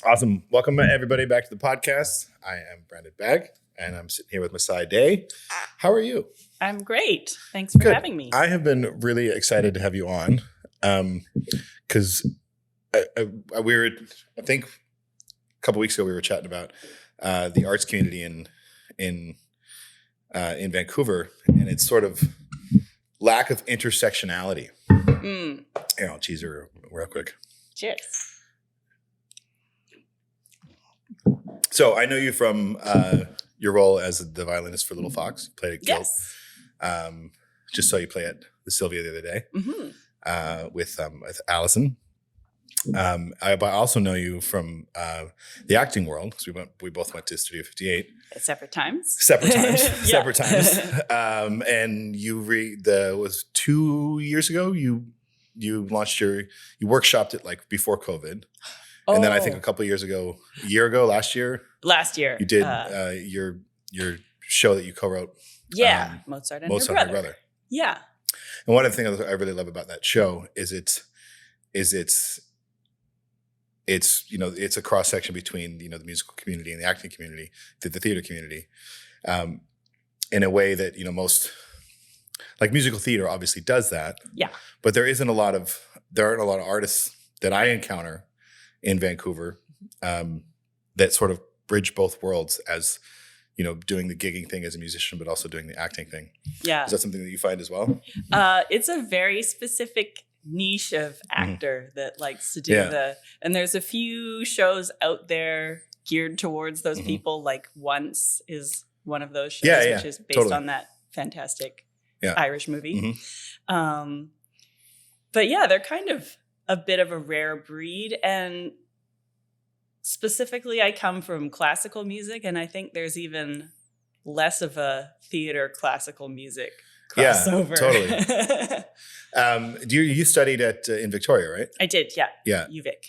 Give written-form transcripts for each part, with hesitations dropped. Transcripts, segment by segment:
Awesome. Welcome everybody back to the podcast. I am Brandon Bagg and I'm sitting here with Masae Day. How are you? I'm great. Thanks for having me. I have been really excited to have you on because I think a couple weeks ago we were chatting about the arts community in Vancouver and its sort of lack of intersectionality. Here, I'll cheese her real quick. Cheers. So I know you from your role as the violinist for Little Fox. You played at Guild. Yes. Just saw you play at the Sylvia the other day with Allison. I also know you from the acting world because we both went to Studio 58. Separate times. Separate times. And you was 2 years ago. You launched you workshopped it like before COVID. And then I think a year ago, last year, you did your show that you co-wrote. Yeah, Mozart and her brother. Yeah. And one of the things I really love about that show is it's a cross section between the musical community and the acting community, the theater community, in a way that most like musical theater obviously does that. Yeah. But there aren't a lot of artists that I encounter in Vancouver that sort of bridge both worlds as doing the gigging thing as a musician, but also doing the acting thing. Yeah. Is that something that you find as well? It's a very specific niche of actor that likes to do and there's a few shows out there geared towards those people. Like Once is one of those shows, which is based on that fantastic Irish movie. But yeah, they're kind of a bit of a rare breed. And specifically, I come from classical music, and I think there's even less of a theater classical music crossover. Yeah, totally. You studied in Victoria, right? I did, yeah. Yeah. UVic.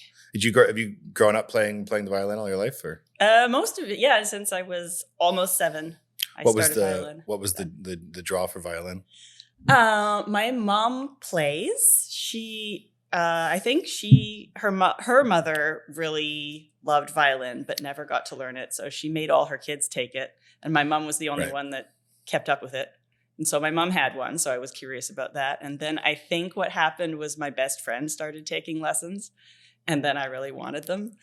Have you grown up playing the violin all your life, or? Most of it, yeah. Since I was almost 7, I started violin. What was the draw for violin? My mom plays. I think her mother really loved violin, but never got to learn it. So she made all her kids take it. And my mom was the only one that kept up with it. And so my mom had one. So I was curious about that. And then I think what happened was my best friend started taking lessons. And then I really wanted them.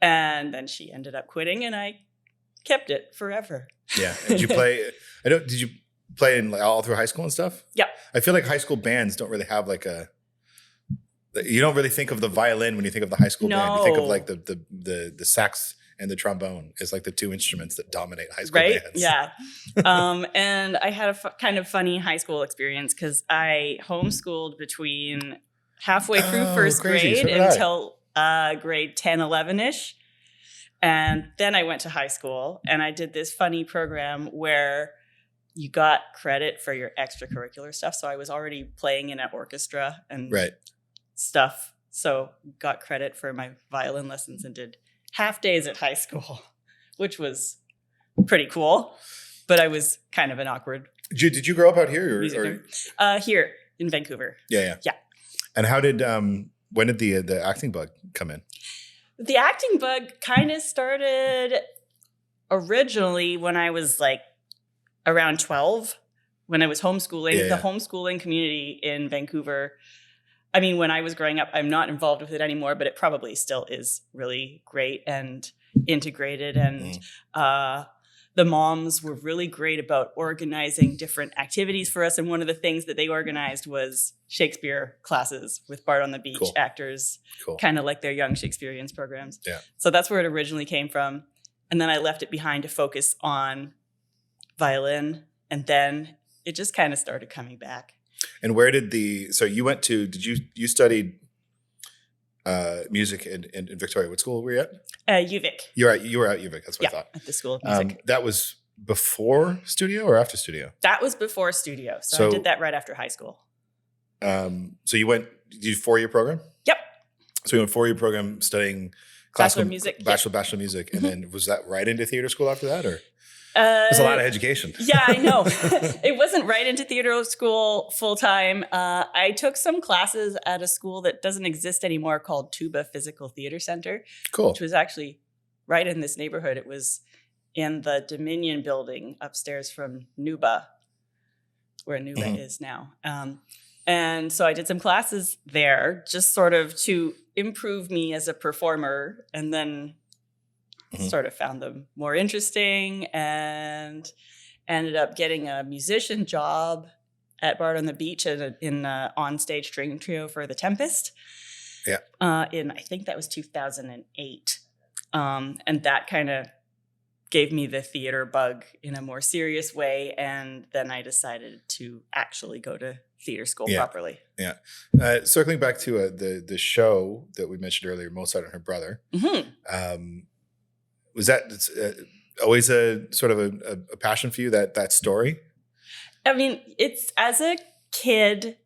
And then she ended up quitting and I kept it forever. Yeah. Did you play? Did you play in all through high school and stuff? Yeah. I feel like high school bands don't really have you don't really think of the violin when you think of the high school band. You think of like the sax and the trombone is like the two instruments that dominate high school bands. Yeah. And I had a kind of funny high school experience because I homeschooled between halfway through first grade until grade 10, 11-ish. And then I went to high school and I did this funny program where you got credit for your extracurricular stuff. So I was already playing in an orchestra and stuff. So got credit for my violin lessons and did half days at high school, which was pretty cool. But I was kind of an awkward. Did you grow up out here? Here in Vancouver. Yeah. And how did when did the acting bug come in? The acting bug kind of started originally when I was like around 12, when I was homeschooling. The homeschooling community in Vancouver, I mean, when I was growing up, I'm not involved with it anymore, but it probably still is really great and integrated. And the moms were really great about organizing different activities for us. And one of the things that they organized was Shakespeare classes with Bard on the Beach actors, kind of like their Young Shakespeareans programs. Yeah. So that's where it originally came from. And then I left it behind to focus on violin. And then it just kind of started coming back. And where did you studied music in Victoria? What school were you at? UVic. You were at UVic. That's what I thought. At the School of Music. That was before studio or after studio? That was before studio. So I did that right after high school. So you did you 4-year program? Yep. So you went 4-year program studying classical music. Bachelor music. And then was that right into theater school after that or? There's a lot of education. Yeah, I know. It wasn't right into theater school full time. I took some classes at a school that doesn't exist anymore called Tuba Physical Theater Center. Cool. Which was actually right in this neighborhood. It was in the Dominion building upstairs from Nuba, where Nuba is now. And so I did some classes there just sort of to improve me as a performer, and then sort of found them more interesting and ended up getting a musician job at Bard on the Beach in an on-stage string trio for The Tempest. Yeah. I think that was 2008. And that kind of gave me the theater bug in a more serious way. And then I decided to actually go to theater school properly. Yeah. Circling back to the show that we mentioned earlier, Mozart and her brother. Was that always a sort of a passion for you, that story? I mean, it's as a kid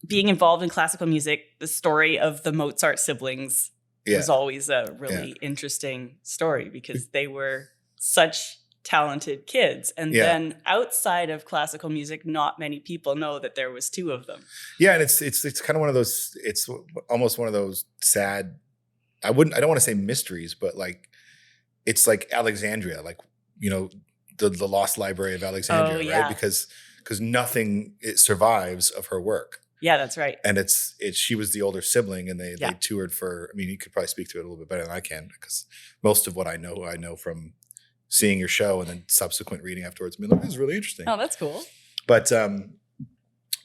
being involved in classical music, the story of the Mozart siblings was always a really interesting story because they were such talented kids. And then outside of classical music, not many people know that there was two of them. Yeah, and it's kind of one of those, it's almost one of those sad, I don't want to say mysteries, but like, it's like Alexandria, like, you know, the lost library of Alexandria, right? Because nothing survives of her work. Yeah, that's right. And she was the older sibling, and they toured for. I mean, you could probably speak to it a little bit better than I can, because most of what I know from seeing your show and then subsequent reading afterwards. I mean, this is really interesting. Oh, that's cool. But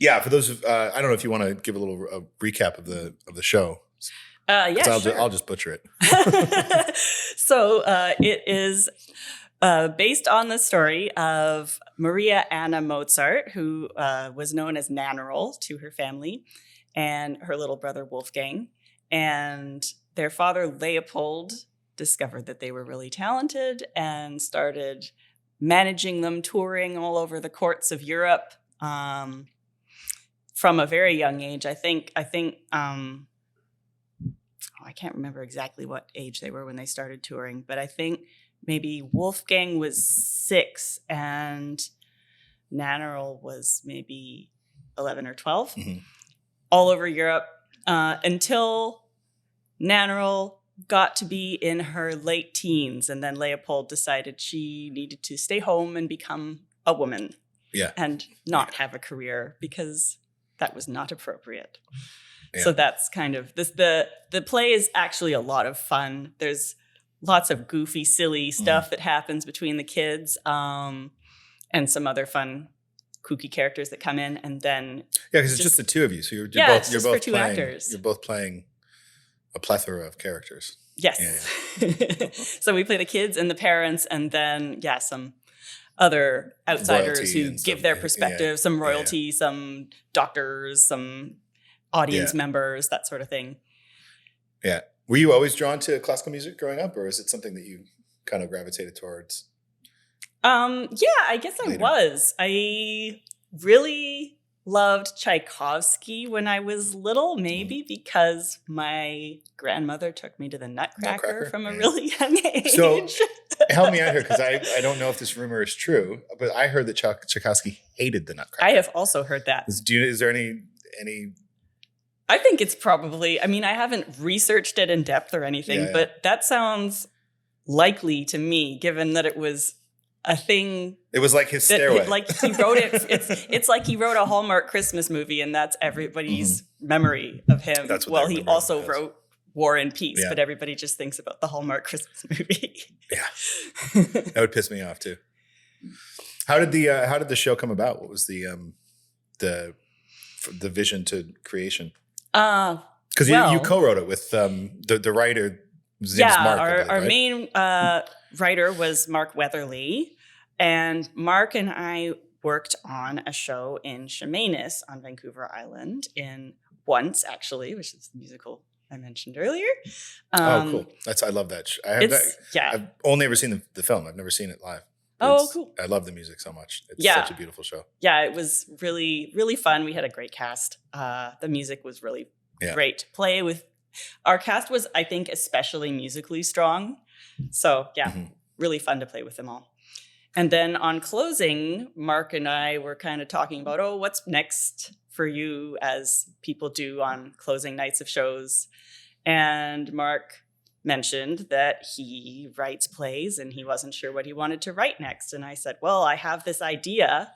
yeah, for those, I don't know if you want to give a little recap of the show. Yeah, sure. I'll just butcher it. So it is based on the story of Maria Anna Mozart, who was known as Nannerl to her family, and her little brother Wolfgang. And their father Leopold discovered that they were really talented and started managing them, touring all over the courts of Europe from a very young age. I think I can't remember exactly what age they were when they started touring, but I think maybe Wolfgang was 6 and Nannerl was maybe 11 or 12, all over Europe until Nannerl got to be in her late teens. And then Leopold decided she needed to stay home and become a woman and not have a career because that was not appropriate. Yeah. So that's kind of this. The play is actually a lot of fun. There's lots of goofy, silly stuff that happens between the kids, and some other fun, kooky characters that come in. And then because it's just the two of you, so you're both playing actors. You're both playing a plethora of characters. Yes. Yeah. So we play the kids and the parents, and then some other outsiders royalty who give their perspective. Some royalty, some doctors, some audience members, that sort of thing. Yeah. Were you always drawn to classical music growing up, or is it something that you kind of gravitated towards? I guess I was. I really loved Tchaikovsky when I was little, maybe because my grandmother took me to the Nutcracker from a really young age. So help me out here, because I don't know if this rumor is true, but I heard that Tchaikovsky hated the Nutcracker. I have also heard that. Is there any I think it's probably, I mean, I haven't researched it in depth or anything, but that sounds likely to me, given that it was a thing. It was like his stairway. Like he wrote it. It's like he wrote a Hallmark Christmas movie, and that's everybody's memory of him. That's what he also wrote War and Peace, but everybody just thinks about the Hallmark Christmas movie. Yeah. That would piss me off too. How did the show come about? What was the vision to creation? Because you co-wrote it with the writer. His name's Mark, our main writer was Mark Weatherly, and Mark and I worked on a show in Chemainus on Vancouver Island once, actually, which is the musical I mentioned earlier. Cool! I love that. I've only ever seen the film. I've never seen it live. Cool! I love the music so much. It's such a beautiful show. Yeah, it was really, really fun. We had a great cast. The music was really great to play with. Our cast was, I think, especially musically strong. So really fun to play with them all. And then on closing, Mark and I were kind of talking about, oh, what's next for you, as people do on closing nights of shows. And Mark mentioned that he writes plays and he wasn't sure what he wanted to write next. And I said, well, I have this idea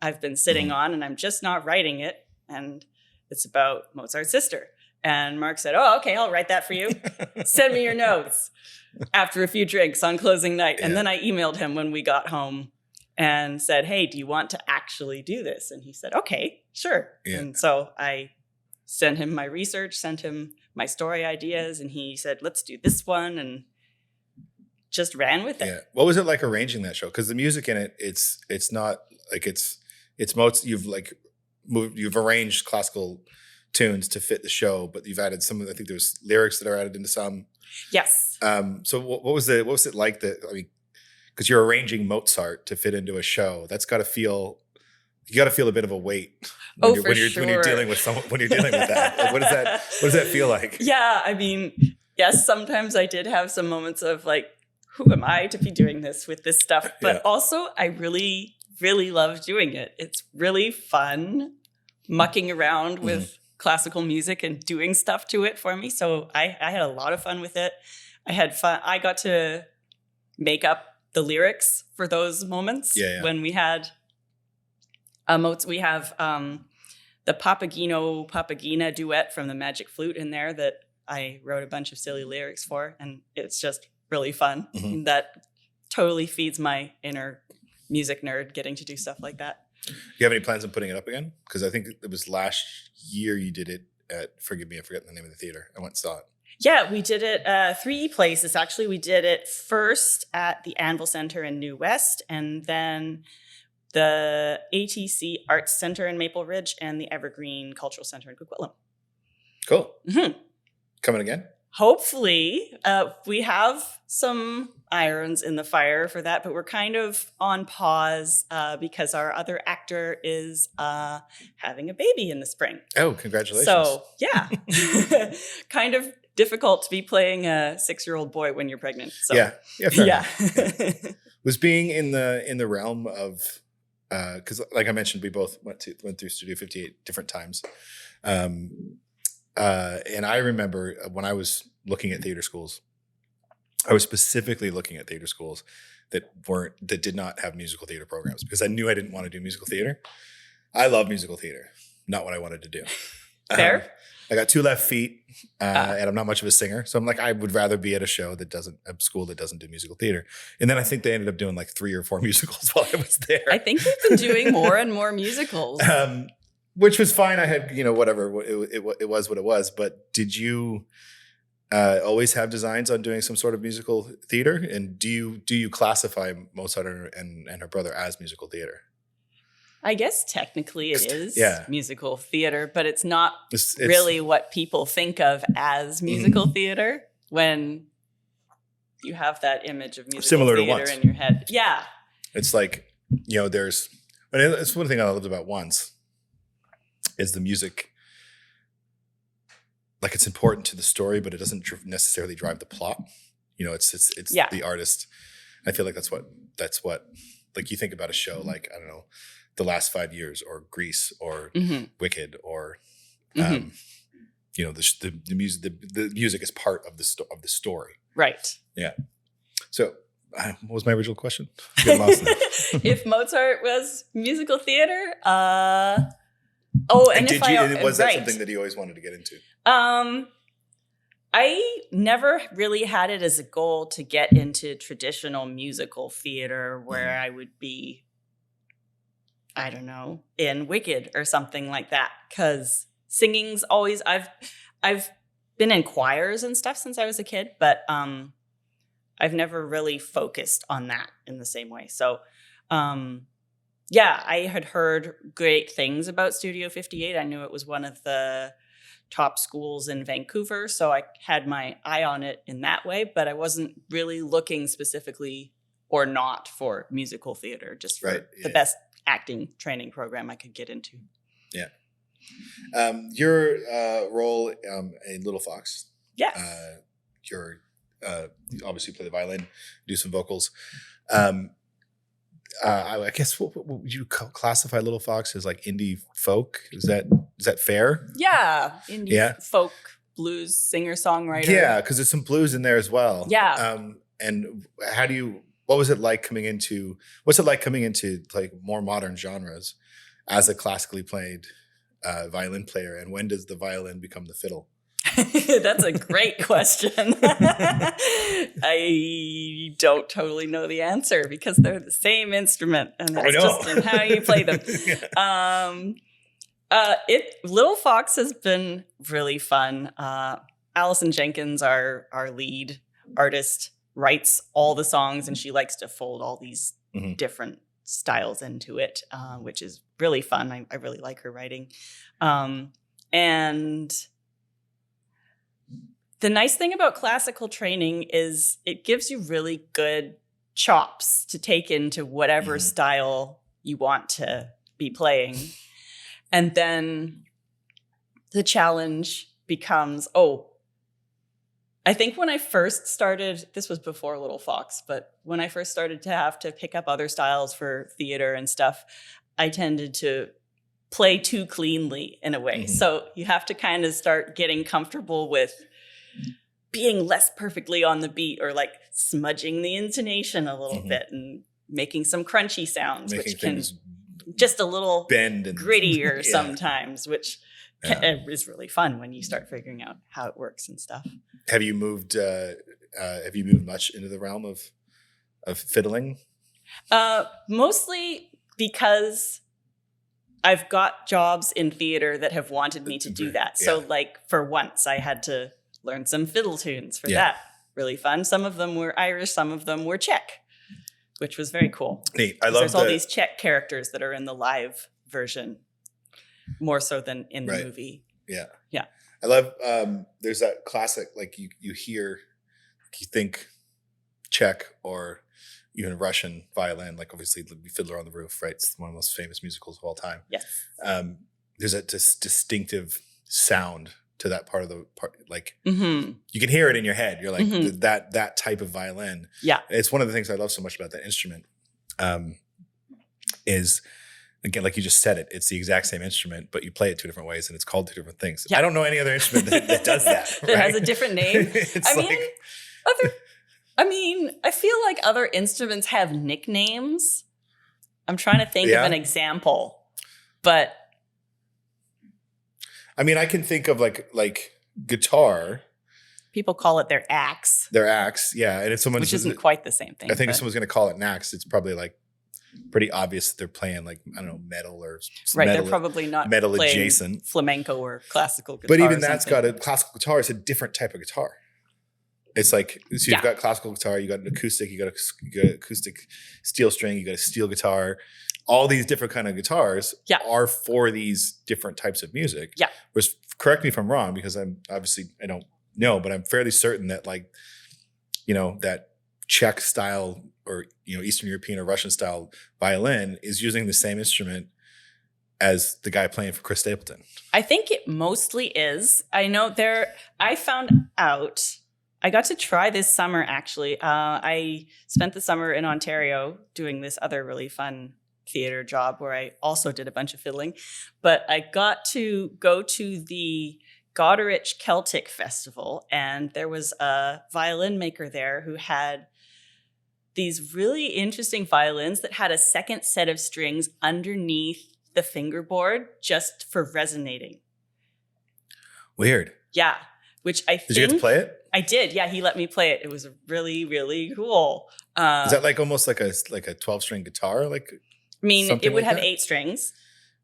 I've been sitting on and I'm just not writing it. And it's about Mozart's sister. And Mark said, oh, okay, I'll write that for you. Send me your notes. After a few drinks on closing night. And then I emailed him when we got home and said, hey, do you want to actually do this? And he said, okay, sure. Yeah. And so I sent him my research, sent him my story ideas, and he said, let's do this one, and just ran with it. Yeah. What was it like arranging that show? Because the music in it, it's not like it's most, you've arranged classical tunes to fit the show, but you've added some of I think there's lyrics that are added into some. Yes. So what was it like because you're arranging Mozart to fit into a show, you got to feel a bit of a weight when you're dealing with that. Like, what does that feel like? Yeah. I mean, yes, sometimes I did have some moments of like, who am I to be doing this with this stuff? But also I really, really love doing it. It's really fun mucking around with classical music and doing stuff to it for me. So I had a lot of fun with it. I had fun. I got to make up the lyrics for those moments when we had we have the Papageno Papagena duet from the Magic Flute in there that I wrote a bunch of silly lyrics for, and it's just really fun. That totally feeds my inner music nerd, getting to do stuff like that. Do you have any plans on putting it up again? Because I think it was last year you did it at, forgive me, I forget the name of the theater. I went and saw it. Yeah, we did it 3 places, actually. We did it first at the Anvil Center in New West, and then the ATC Arts Center in Maple Ridge, and the Evergreen Cultural Center in Coquitlam. Cool. Coming again? Hopefully. We have some irons in the fire for that, but we're kind of on pause because our other actor is having a baby in the spring. Oh, congratulations. So, yeah. Kind of difficult to be playing a 6-year-old boy when you're pregnant. So. Yeah, fair enough. Was being in the realm of, because like I mentioned, we both went through Studio 58 different times. And I remember when I was looking at theater schools, I was specifically looking at theater schools that did not have musical theater programs, because I knew I didn't want to do musical theater. I love musical theater, not what I wanted to do. Fair. I got 2 left feet, and I'm not much of a singer, so I'm like, I would rather be at a school that doesn't do musical theater. And then I think they ended up doing like 3 or 4 musicals while I was there. I think they've been doing more and more musicals. Which was fine. I had, whatever, it was what it was. But did you always have designs on doing some sort of musical theater? And do you classify Mozart and her brother as musical theater? I guess technically it is musical theater, but it's not really what people think of as musical theater when you have that image of musical similar theater to in your head. Yeah. It's like, it's one thing I loved about Once is the music, like, it's important to the story, but it doesn't necessarily drive the plot. It's the artist. I feel like that's what like, you think about a show like, I don't know, The Last 5 Years or Grease or Wicked or the music is part of the story. Right. Yeah. So what was my original question? I'm lost now. If Mozart was musical theater, was that something that you always wanted to get into? I never really had it as a goal to get into traditional musical theater where I would be, I don't know, in Wicked or something like that. Because singing's always, I've been in choirs and stuff since I was a kid, but I've never really focused on that in the same way. So, I had heard great things about Studio 58. I knew it was one of the top schools in Vancouver, so I had my eye on it in that way, but I wasn't really looking specifically or not for musical theater, just for the best acting training program I could get into. Yeah. Your role in Little Fox. Yes. You obviously play the violin, do some vocals. I guess what would you classify Little Fox as, like indie folk? Is that fair? Yeah, indie folk blues singer songwriter. Yeah, because there's some blues in there as well. Yeah. And what was it like coming into like more modern genres as a classically played violin player? And when does the violin become the fiddle? That's a great question. I don't totally know the answer because they're the same instrument, and that's just in how you play them. Little Fox has been really fun. Allison Jenkins, our lead artist, writes all the songs, and she likes to fold all these different styles into it, which is really fun. I really like her writing. And the nice thing about classical training is it gives you really good chops to take into whatever style you want to be playing. And then the challenge becomes, I think when I first started, this was before Little Fox, but when I first started to have to pick up other styles for theater and stuff, I tended to play too cleanly in a way. So you have to kind of start getting comfortable with being less perfectly on the beat, or like smudging the intonation a little bit and making some crunchy sounds, which can just a little bend and grittier sometimes, which is really fun when you start figuring out how it works and stuff. Have you moved much into the realm of fiddling? Mostly because I've got jobs in theater that have wanted me to do that. So like for once I had to learn some fiddle tunes for that. Really fun. Some of them were Irish, some of them were Czech, which was very cool. Neat. There's all these Czech characters that are in the live version more so than in the movie. Yeah. Yeah. I love, there's that classic, like you hear, you think Czech or even Russian violin, like obviously Fiddler on the Roof, right? It's one of the most famous musicals of all time. Yes. There's a distinctive sound to that part of the part, like you can hear it in your head. You're like that type of violin. Yeah. It's one of the things I love so much about that instrument, is again, like you just said it's the exact same instrument, but you play it two different ways and it's called two different things. Yeah. I don't know any other instrument that does that. That has a different name. I feel like other instruments have nicknames. I'm trying to think of an example, but I mean, I can think of like guitar. People call it their axe. Their axe, yeah. And if someone which isn't quite the same thing. I think if someone's going to call it an axe, it's probably like pretty obvious that they're playing like, I don't know, metal or they're probably not metal adjacent flamenco or classical guitar. But even that's got a classical guitar is a different type of guitar. It's like, so you've got classical guitar, you got an acoustic, you got acoustic steel string, you got a steel guitar. All these different kind of guitars are for these different types of music. Yeah. Which, correct me if I'm wrong, because I don't know, but I'm fairly certain that like, that Czech style or, Eastern European or Russian style violin is using the same instrument as the guy playing for Chris Stapleton. I think it mostly is. I know I found out, I got to try this summer actually. I spent the summer in Ontario doing this other really fun theater job where I also did a bunch of fiddling, but I got to go to the Goderich Celtic Festival, and there was a violin maker there who had these really interesting violins that had a second set of strings underneath the fingerboard just for resonating. Weird. Yeah. Which I think... Did you get to play it? I did. Yeah, he let me play it. It was really, really cool. Is that like almost like a 12-string guitar? Like, I mean, it would have 8 strings.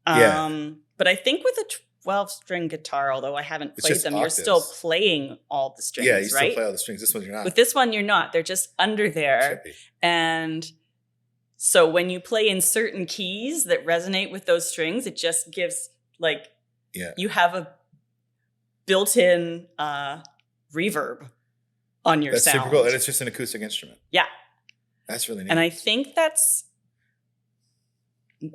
But I think with a 12-string guitar, although I haven't played them, octaves. You're still playing all the strings, right? Yeah, you still play all the strings. This one you're not. With this one, you're not. They're just under there. And so when you play in certain keys that resonate with those strings, it just gives you have a built-in reverb on your sound. That's super cool. And it's just an acoustic instrument. Yeah. That's really neat. And I think that's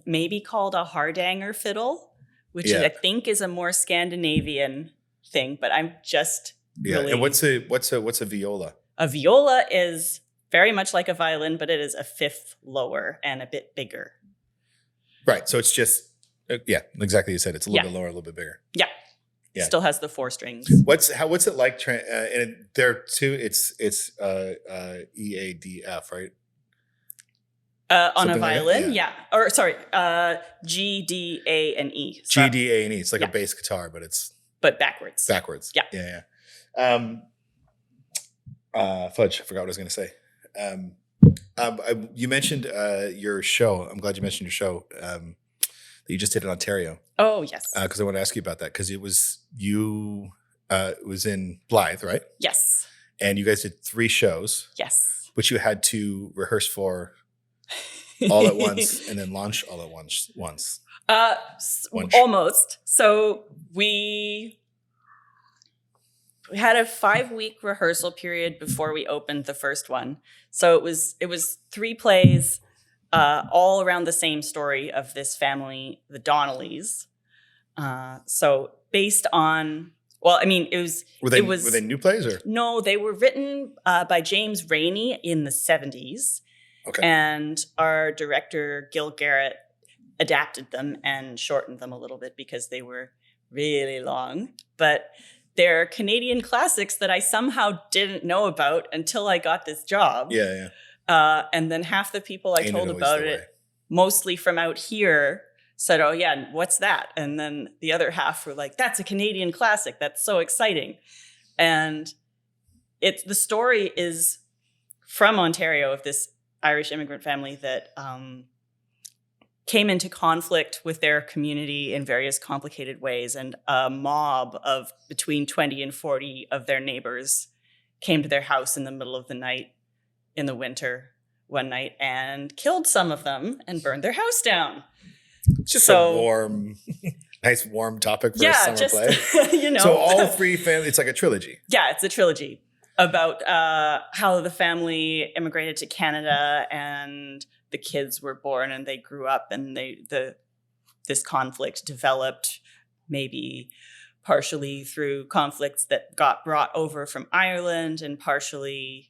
maybe called a hardanger fiddle, which I think is a more Scandinavian thing, but I'm just really... And what's a viola? A viola is very much like a violin, but it is a fifth lower and a bit bigger. Right. So it's just, exactly. You said it's a little bit lower, a little bit bigger. Yeah. Yeah. Still has the 4 strings. What's it like? And there too, it's E, A, D, F, right? On Something a violin, like yeah. Or sorry, G, D, A, and E. So, G, D, A, and E. It's like a bass guitar, but it's backwards. Backwards. Yeah. Yeah. Fudge. I forgot what I was going to say. You mentioned your show. I'm glad you mentioned your show that you just did in Ontario. Oh yes. Because I want to ask you about that because it was in Blythe, right? Yes. And you guys did 3 shows. Yes. Which you had to rehearse for all at once and then launch all at once. Almost. So we had a 5-week rehearsal period before we opened the first one. So it was 3 plays, all around the same story of this family, the Donnellys. So based on, well, I mean, were they new plays or? No, they were written by James Rainey in the 70s. Okay. And our director, Gil Garrett, adapted them and shortened them a little bit because they were really long. But they're Canadian classics that I somehow didn't know about until I got this job. Yeah. And then half the people I told about it, mostly from out here, said, oh yeah, what's that? And then the other half were like, that's a Canadian classic. That's so exciting. And the story is from Ontario of this Irish immigrant family that came into conflict with their community in various complicated ways. And a mob of between 20 and 40 of their neighbors came to their house in the middle of the night in the winter one night and killed some of them and burned their house down. It's just a warm, nice warm topic for a summer play. So all 3 families, it's like a trilogy. Yeah, it's a trilogy about how the family immigrated to Canada and the kids were born and they grew up and this conflict developed, maybe partially through conflicts that got brought over from Ireland and partially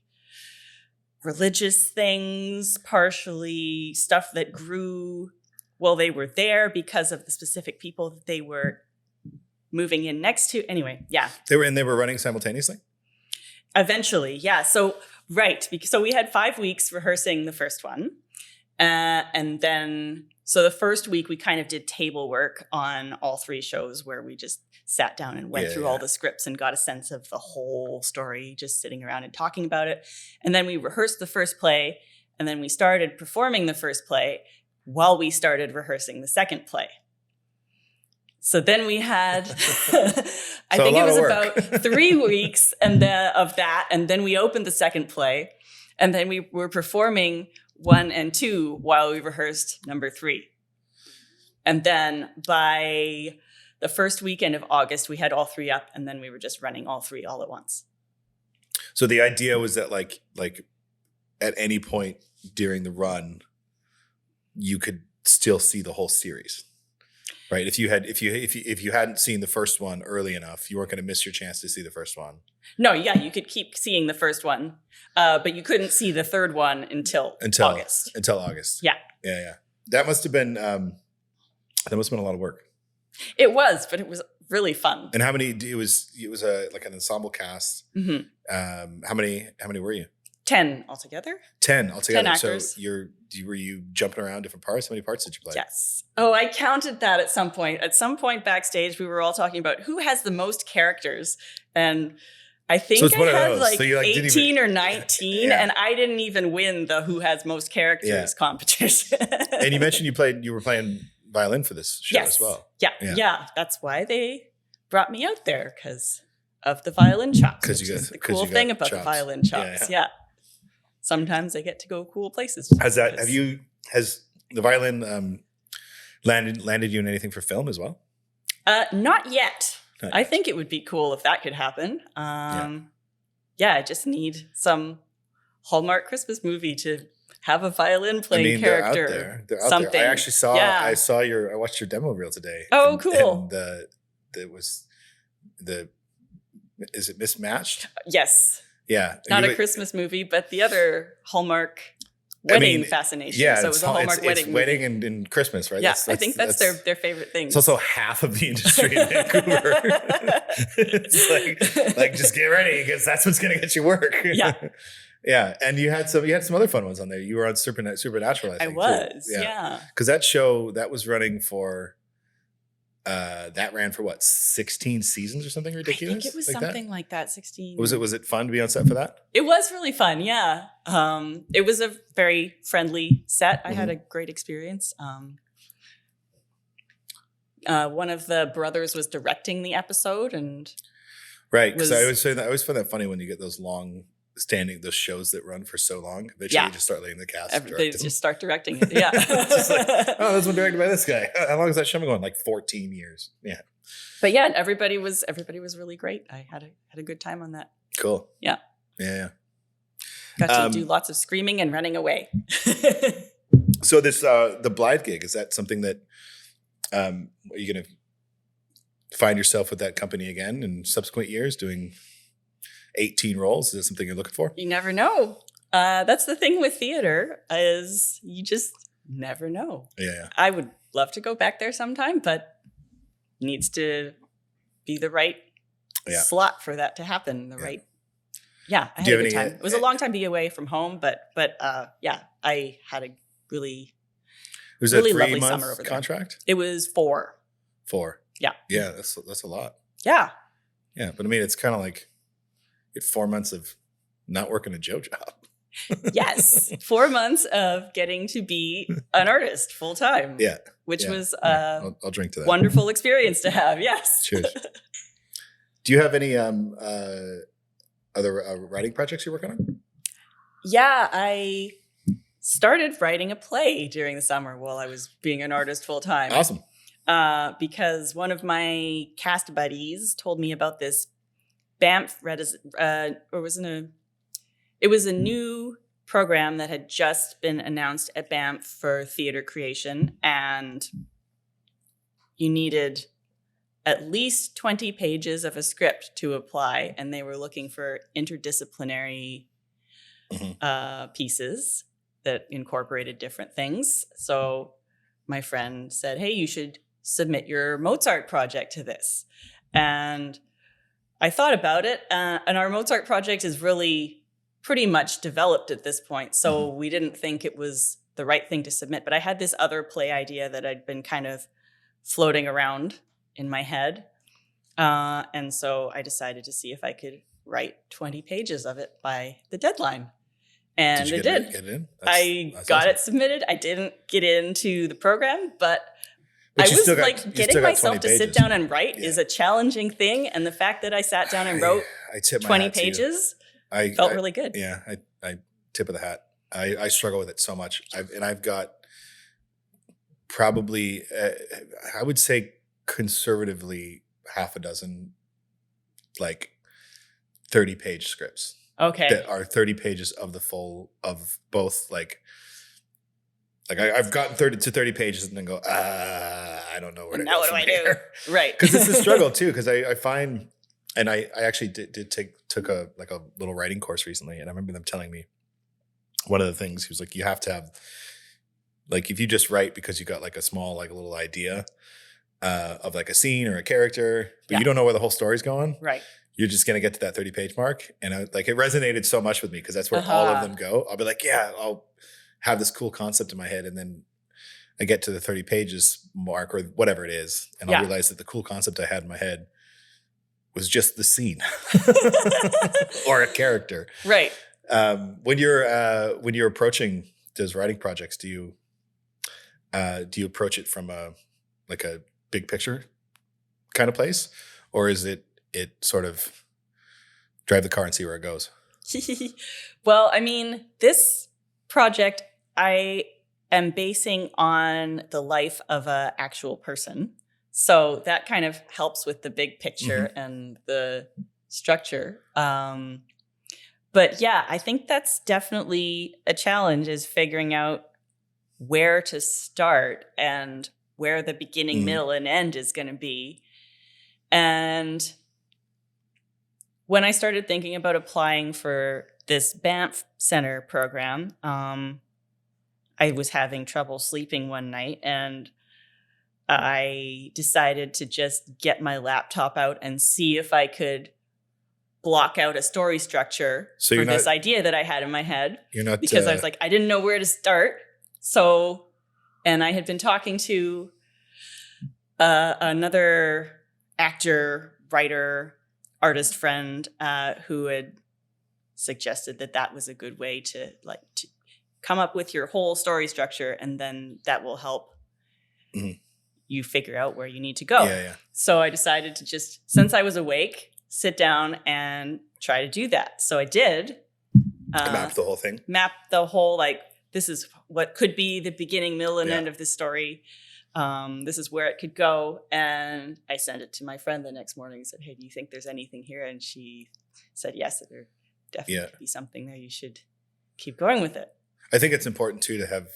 religious things, partially stuff that grew while they were there because of the specific people that they were moving in next to. Anyway, yeah. They were running simultaneously? Eventually, yeah. So we had 5 weeks rehearsing the first one. And then, so the first week we kind of did table work on all 3 shows where we just sat down and went through all the scripts and got a sense of the whole story, just sitting around and talking about it. And then we rehearsed the first play, and then we started performing the first play while we started rehearsing the second play. So then we had, I think it was about 3 weeks of that. And then we opened the second play. And then we were performing 1 and 2 while we rehearsed number 3. And then by the first weekend of August, we had all 3 up. And then we were just running all 3 all at once. So the idea was that like at any point during the run, you could still see the whole series. Right. If you hadn't seen the first one early enough, you weren't going to miss your chance to see the first one. No, yeah, you could keep seeing the first one, but you couldn't see the third one until August. Until August. Yeah. Yeah. That must have been a lot of work. It was, but it was really fun. And how many? It was like an ensemble cast. Mm-hmm. How many were you? 10 altogether. 10 altogether. 10 actors. So were you jumping around different parts? How many parts did you play? Yes. Oh, I counted that at some point. At some point backstage, we were all talking about who has the most characters. And I think I had like 18 or 19, and I didn't even win the who has most characters competition. And you mentioned you were playing violin for this show as well. Yeah. That's why they brought me out there, because of the violin chops. Because the cool thing about the violin chops. Yeah. Sometimes they get to go cool places. Has the violin landed you in anything for film as well? Not yet. I think it would be cool if that could happen. I just need some Hallmark Christmas movie to have a violin playing character. They're out there. I actually saw. I watched your demo reel today. Oh, cool! And is it Mismatched? Yes. Yeah. Not a Christmas movie, but the other Hallmark wedding fascination. Yeah, so it was a Hallmark wedding. It's wedding and Christmas, right? Yeah, I think that's their favorite thing. It's also half of the industry in Vancouver. It's like just get ready because that's what's going to get you work. Yeah. Yeah, and you had some other fun ones on there. You were on Supernatural, I think. I was, too. yeah. Because that show that was running for, that ran for what, 16 seasons or something ridiculous? I think it was something like that. 16. Was it fun to be on set for that? It was really fun, yeah. It was a very friendly set. I had a great experience. One of the brothers was directing the episode, and right. Because I always find that funny when you get those those shows that run for so long. Eventually, you just start letting the cast direct they just start directing it. Yeah. It's just like, oh, this one directed by this guy. How long is that show been going? Like 14 years. Yeah. But yeah, everybody was really great. I had a good time on that. Cool. Yeah. Yeah. Got to do lots of screaming and running away. So this the Blythe gig, is that something that are you going to find yourself with that company again in subsequent years doing 18 roles? Is that something you're looking for? You never know. That's the thing with theater, is you just never know. Yeah. I would love to go back there sometime, but needs to be the right slot for that to happen. I had a good time. It was a long time to be away from home, but I had a really lovely summer over there. Contract? It was 4. 4. Yeah. Yeah, that's a lot. Yeah. Yeah, but I mean, it's kind of like 4 months of not working a Joe job. Yes. 4 months of getting to be an artist full time. Yeah. Which was I'll drink to that. Wonderful experience to have. Yes. Cheers. Do you have any other writing projects you're working on? Yeah, I started writing a play during the summer while I was being an artist full time. Awesome. Because one of my cast buddies told me about this Banff it was a new program that had just been announced at Banff for theater creation, and you needed at least 20 pages of a script to apply, and they were looking for interdisciplinary pieces that incorporated different things. So my friend said, hey, you should submit your Mozart project to this. And I thought about it, and our Mozart project is really pretty much developed at this point. So we didn't think it was the right thing to submit. But I had this other play idea that I'd been kind of floating around in my head. And so I decided to see if I could write 20 pages of it by the deadline. And I did. Get it in? I got it submitted. I didn't get into the program, but I was getting myself to sit down and write is a challenging thing. And the fact that I sat down and wrote 20 pages felt really good. Yeah, I tip of the hat. I struggle with it so much. I've got probably, I would say conservatively half a dozen, like 30-page scripts. Okay. That are 30 pages of the full, of both like I've gotten 30 pages and then go, I don't know where to go. Now what do I do? Right. Because it's a struggle too. Because I find, and I actually took a little writing course recently, and I remember them telling me one of the things, he was like, you have to have, like, if you just write because you got like a small, like a little idea of like a scene or a character, but you don't know where the whole story's going. Right. You're just going to get to that 30-page mark. And it resonated so much with me because that's where all of them go. I'll be like, yeah, I'll have this cool concept in my head. And then I get to the 30 pages mark or whatever it is. And I'll realize that the cool concept I had in my head was just the scene or a character. Right. When you're approaching those writing projects, do you approach it from a big picture kind of place? Or is it sort of drive the car and see where it goes? Well, I mean, this project I am basing on the life of an actual person. So that kind of helps with the big picture and the structure. But yeah, I think that's definitely a challenge, is figuring out where to start and where the beginning, middle, and end is going to be. And when I started thinking about applying for this Banff Center program, I was having trouble sleeping one night, and I decided to just get my laptop out and see if I could block out a story structure for this idea that I had in my head. You're not because I was like, I didn't know where to start. So, and I had been talking to another actor, writer, artist friend who had suggested that was a good way to come up with your whole story structure, and then that will help you figure out where you need to go. Yeah. So I decided to just, since I was awake, sit down and try to do that. So I did. Map the whole thing. Map the whole, this is what could be the beginning, middle, and end of the story. This is where it could go. And I sent it to my friend the next morning and said, hey, do you think there's anything here? And she said, yes, there definitely could be something there. You should keep going with it. I think it's important too to have,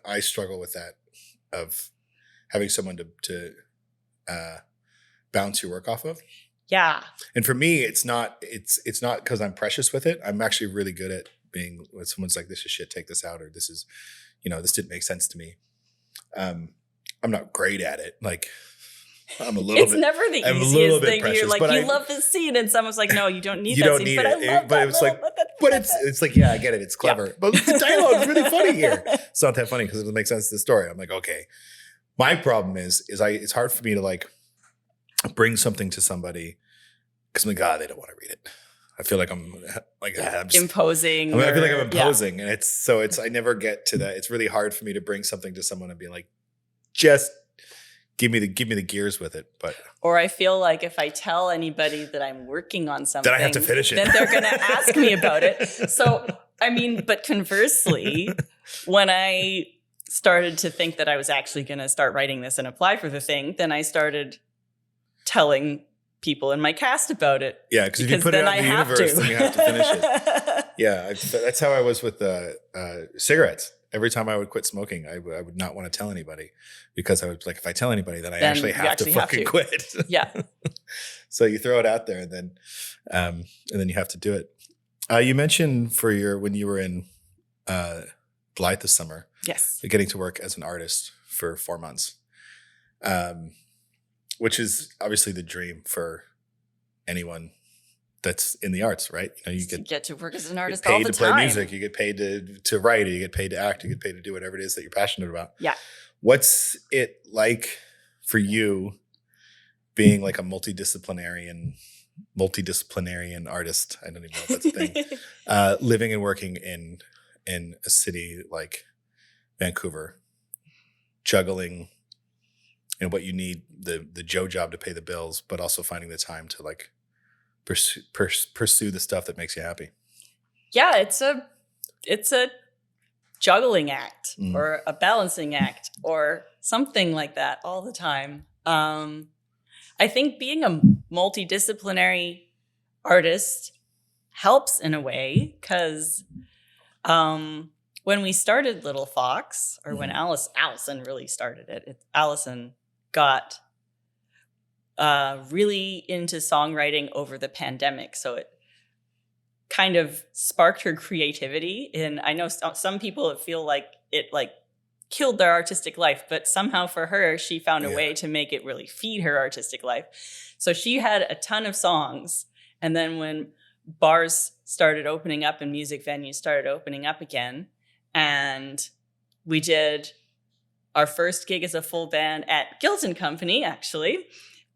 I struggle with that, of having someone to bounce your work off of. Yeah. And for me, it's not because I'm precious with it. I'm actually really good at being, when someone's like, this is shit, take this out, or this is, this didn't make sense to me. I'm not great at it. I'm a little it's bit. Never the I'm easiest thing. Precious, You're like, you love this scene, and someone's like, no, you don't need that scene. But I love but that. It's like, but it's like, yeah, I get it. It's clever, but the dialogue is really funny here. It's not that funny because it doesn't make sense to the story. I'm like, okay. My problem is it's hard for me to bring something to somebody because I'm like, God, they don't want to read it. I feel like I'm just imposing. I feel like I'm imposing, and I never get to that. It's really hard for me to bring something to someone and be like, just give me the gears with it. Or I feel like if I tell anybody that I'm working on something, then I have to finish it. Then they're going to ask me about it. So, but conversely, when I started to think that I was actually going to start writing this and apply for the thing, then I started telling people in my cast about it. Yeah, because if you put it out in the universe, then you have to finish it. Yeah, that's how I was with cigarettes. Every time I would quit smoking, I would not want to tell anybody, because I would if I tell anybody, then I actually have to fucking quit. Yeah. So you throw it out there, and then you have to do it. You mentioned when you were in Blythe this summer, yes, getting to work as an artist for 4 months, which is obviously the dream for anyone that's in the arts, right? You get to work as an artist all the time. You get paid to play music. You get paid to write. You get paid to act. You get paid to do whatever it is that you're passionate about. Yeah. What's it like for you being a multidisciplinarian artist? I don't even know if that's a thing. Living and working in a city like Vancouver, juggling what you need, the Joe job to pay the bills, but also finding the time to pursue the stuff that makes you happy. Yeah, it's a juggling act or a balancing act or something like that all the time. I think being a multidisciplinary artist helps in a way, because when we started Little Fox, or when Allison really started it, Allison got really into songwriting over the pandemic. So it kind of sparked her creativity. And I know some people feel like it killed their artistic life, but somehow for her, she found a way to make it really feed her artistic life. So she had a ton of songs. And then when bars started opening up and music venues started opening up again, and we did our first gig as a full band at Gilton Company, actually.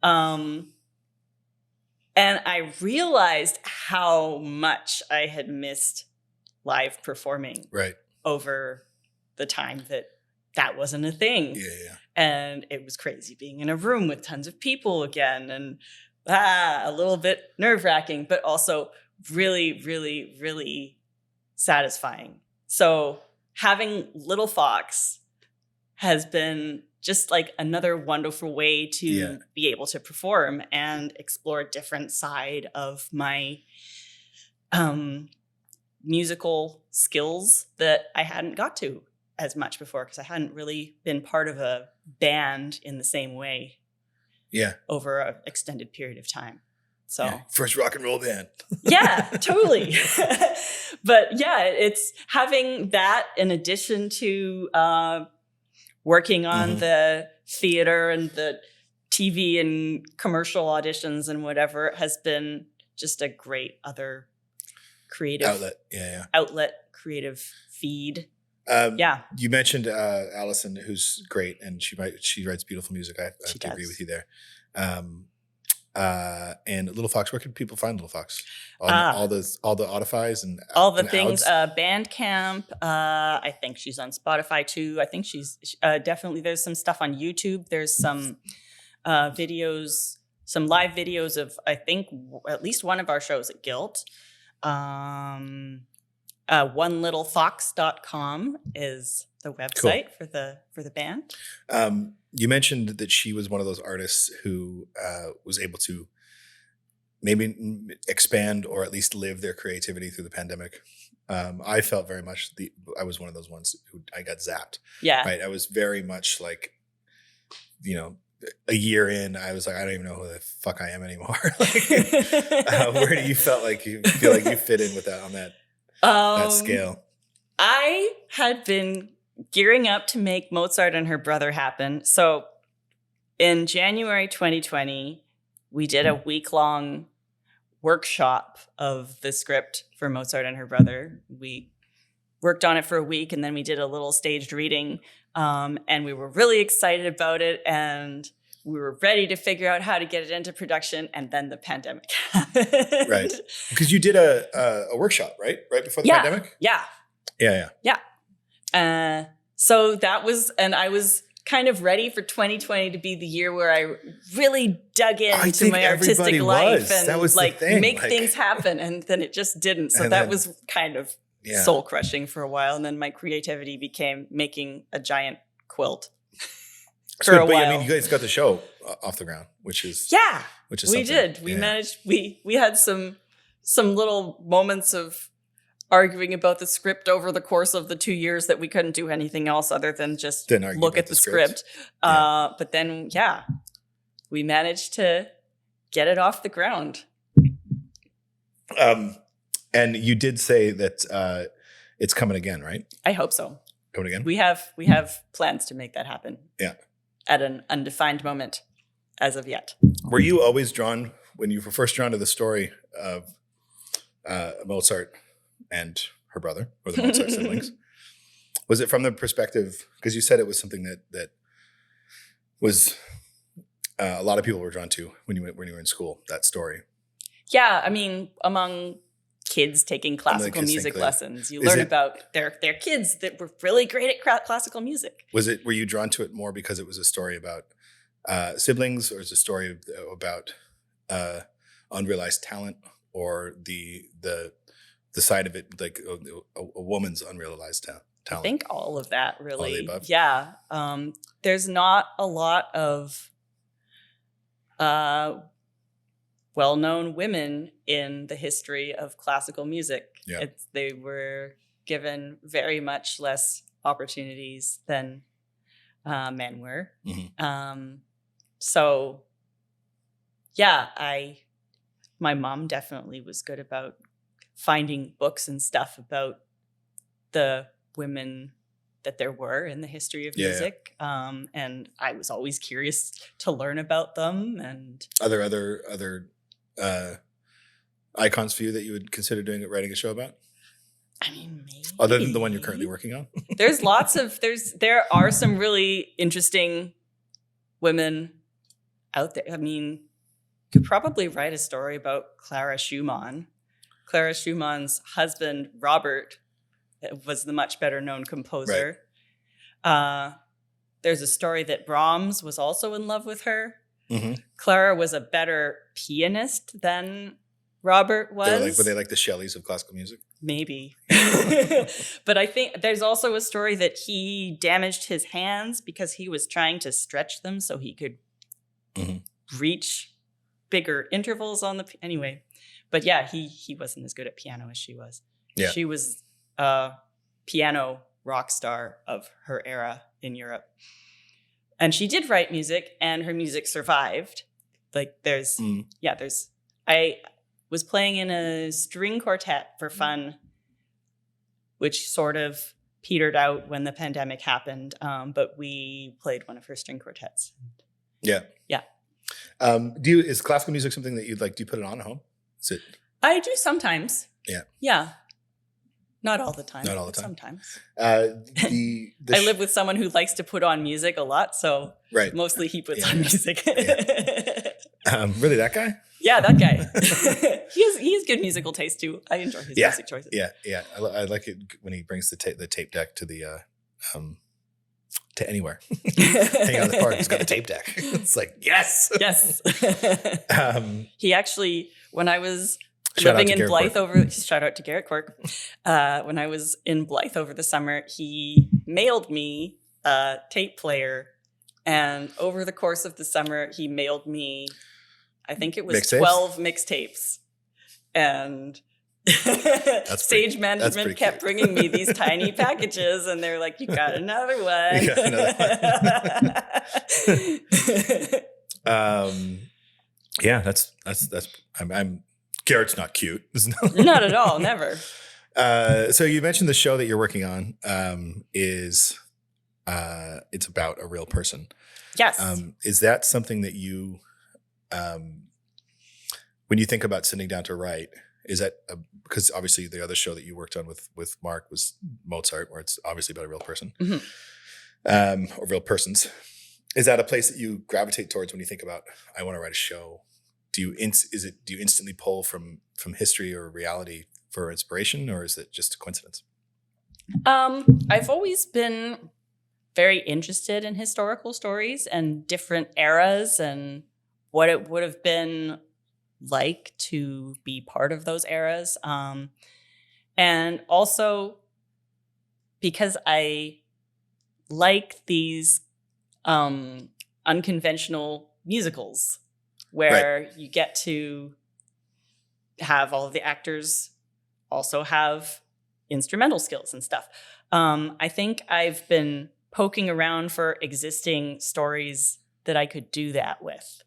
And I realized how much I had missed live performing over the time that wasn't a thing. Yeah. And it was crazy being in a room with tons of people again, and a little bit nerve-wracking, but also really, really, really satisfying. So having Little Fox has been just another wonderful way to be able to perform and explore a different side of my musical skills that I hadn't got to as much before, because I hadn't really been part of a band in the same way over an extended period of time. So first rock and roll band. Yeah, totally. But yeah, it's having that in addition to working on the theater and the TV and commercial auditions and whatever has been just a great other creative outlet, creative feed. You mentioned Allison, who's great, and she writes beautiful music. I have to agree with you there. And Little Fox, where can people find Little Fox? All the Audifys and all the things. Bandcamp. I think she's on Spotify too. I think she's definitely. There's some stuff on YouTube. There's some videos, some live videos of I think at least one of our shows at Guilt. OneLittleFox.com is the website for the band. You mentioned that she was one of those artists who was able to maybe expand or at least live their creativity through the pandemic. I felt very much I was one of those ones who I got zapped. Yeah. Right. I was very much like, a year in, I was like, I don't even know who the fuck I am anymore. Where do you feel like you fit in with that on that scale? I had been gearing up to make Mozart and Her Brother happen. So in January 2020, we did a week-long workshop of the script for Mozart and Her Brother. We worked on it for a week, and then we did a little staged reading. And we were really excited about it, and we were ready to figure out how to get it into production, and then the pandemic happened. Right. Because you did a workshop, right? Right before the pandemic? Yeah. So that was, and I was kind of ready for 2020 to be the year where I really dug into my artistic life and make things happen. And then it just didn't. So that was kind of soul crushing for a while. And then my creativity became making a giant quilt for a while. But I mean, you guys got the show off the ground, which is we did. We managed. We had some little moments of arguing about the script over the course of the 2 years that we couldn't do anything else other than just look at the script. But then, we managed to get it off the ground. And you did say that it's coming again, right? I hope so. Coming again? We have plans to make that happen. Yeah. At an undefined moment as of yet. Were you always drawn, when you were first drawn to the story of Mozart and her brother, or the Mozart siblings, was it from the perspective, because you said it was something that was a lot of people were drawn to when you were in school, that story? Yeah, I mean, among kids taking classical music lessons, you learn about their kids that were really great at classical music. Were you drawn to it more because it was a story about siblings, or is it a story about unrealized talent, or the side of it, like a woman's unrealized talent? I think all of that, really. All the above? Yeah. There's not a lot of well-known women in the history of classical music. Yeah. They were given very much less opportunities than men were. Mm-hmm. So, yeah, my mom definitely was good about finding books and stuff about the women that there were in the history of music. And I was always curious to learn about them. And other icons for you that you would consider writing a show about? I mean, maybe. Other than the one you're currently working on? There are some really interesting women out there. I mean, you could probably write a story about Clara Schumann. Clara Schumann's husband, Robert, was the much better known composer. Right. There's a story that Brahms was also in love with her. Mm-hmm. Clara was a better pianist than Robert was. Were they like the Shelleys of classical music? Maybe. But I think there's also a story that he damaged his hands because he was trying to stretch them so he could reach bigger intervals on anyway. But yeah, he wasn't as good at piano as she was. Yeah. She was a piano rock star of her era in Europe. And she did write music, and her music survived. Like there's I was playing in a string quartet for fun, which sort of petered out when the pandemic happened. But we played one of her string quartets. Yeah. Yeah. Is classical music something that you'd like? Do you put it on at home? Is it? I do sometimes. Yeah. Yeah. Not all the time. Not all the time. Sometimes. I live with someone who likes to put on music a lot, so mostly he puts on music. Really, that guy? Yeah, that guy. he has good musical taste too. I enjoy his music choices. Yeah. I like it when he brings the tape deck to the to anywhere. Hang out in the park. He's got a tape deck. It's like yes. He actually, when I was living in Blythe shout out to Garrett Quirk. When I was in Blythe over the summer, he mailed me a tape player, and over the course of the summer, he mailed me, I think it was mixtapes? 12 mixtapes. And stage management kept bringing me these tiny packages, and they're like, "You got another one." You got another one. Yeah, that's. I'm. Garrett's not cute. Not at all. Never. So you mentioned the show that you're working on is it's about a real person. Yes. Is that something that you, when you think about sitting down to write, is that because obviously the other show that you worked on with Mark was Mozart, where it's obviously about a real person, or real persons. Is that a place that you gravitate towards when you think about, I want to write a show? Do you instantly pull from history or reality for inspiration, or is it just a coincidence? I've always been very interested in historical stories and different eras and what it would have been like to be part of those eras. And also because I like these unconventional musicals where you get to have all of the actors also have instrumental skills and stuff. I think I've been poking around for existing stories that I could do that with.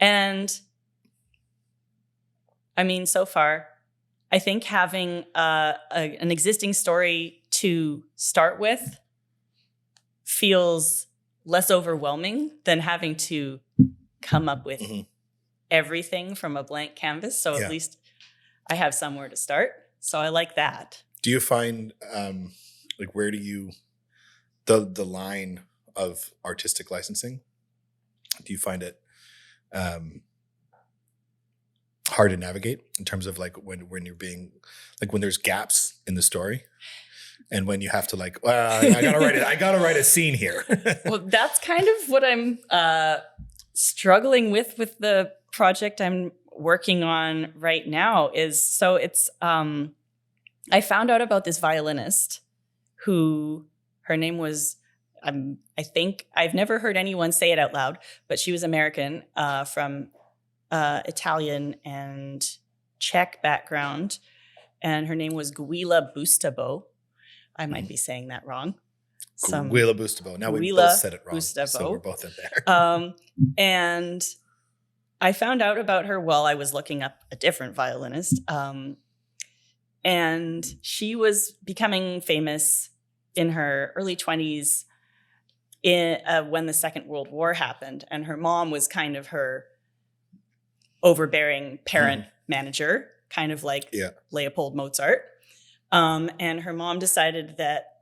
And I mean, so far, I think having an existing story to start with feels less overwhelming than having to come up with everything from a blank canvas. So at least I have somewhere to start. So I like that. Do you find, like, where do you, the line of artistic licensing, do you find it hard to navigate in terms of like when you're being, like when there's gaps in the story? And when you have to like, well, I gotta write a scene here. Well, that's kind of what I'm struggling with the project I'm working on right now. It's I found out about this violinist who, her name was, I think I've never heard anyone say it out loud, but she was American, from Italian and Czech background, and her name was Guila Bustabo. I might be saying that wrong. Guila Bustabo. Now we both said it wrong, Bustabo. So we're both in there. And I found out about her while I was looking up a different violinist. And she was becoming famous in her early 20s when the Second World War happened. And her mom was kind of her overbearing parent manager, kind of like Leopold Mozart. And her mom decided that